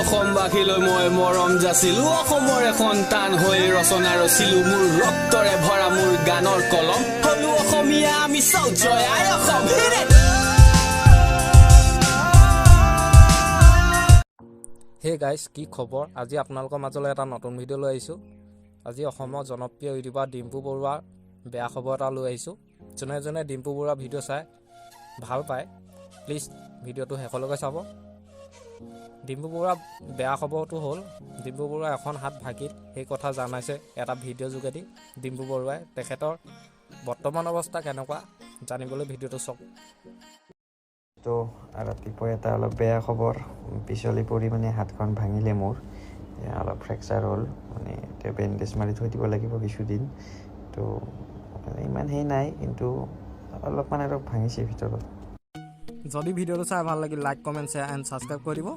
অসমবাসীলৈ মই মৰম যাচিলো অসমৰ এখন টান হৈ ৰচনা ৰচিলো মোৰ ৰক্তৰে ভৰা মোৰ গানৰ কলম হলো অসমীয়া আমি জয় আই অসম হে গাইজ কি খবৰ আজি আপোনালোকৰ মাজলৈ এটা নতুন ভিডিঅ' লৈ আহিছোঁ আজি অসমৰ জনপ্ৰিয় ইউটিউবাৰ ডিম্পু বৰুৱাৰ বেয়া খবৰ এটা লৈ আহিছোঁ যোনে যোনে ডিম্পু বৰুৱাৰ ভিডিঅ' চাই ভাল পায় প্লিজ ভিডিঅ'টো শেষলৈকে চাব ডিম্পু বৰুৱাৰ বেয়া খবৰটো হ'ল ডিম্পু বৰুৱাৰ এখন হাত ভাগিল সেই কথা জনাইছে এটা ভিডিঅ' যোগেদি ডিম্পু বৰুৱাই তেখেতৰ বৰ্তমান অৱস্থা কেনেকুৱা জানিবলৈ ভিডিঅ'টো চাওক তো ৰাতিপুৱা এটা অলপ বেয়া খবৰ পিছলি পৰি মানে হাতখন ভাঙিলে মোৰ অলপ ফ্ৰেকচাৰ হ'ল মানে এতিয়া বেণ্ডেজ মাৰি থৈ দিব লাগিব কিছুদিন তো ইমান সেই নাই কিন্তু অলপমান আৰু ভাঙিছে ভিতৰত যদি ভিডিঅ'টো চাই ভাল লাগিল like comment share and subscribe কৰি দিব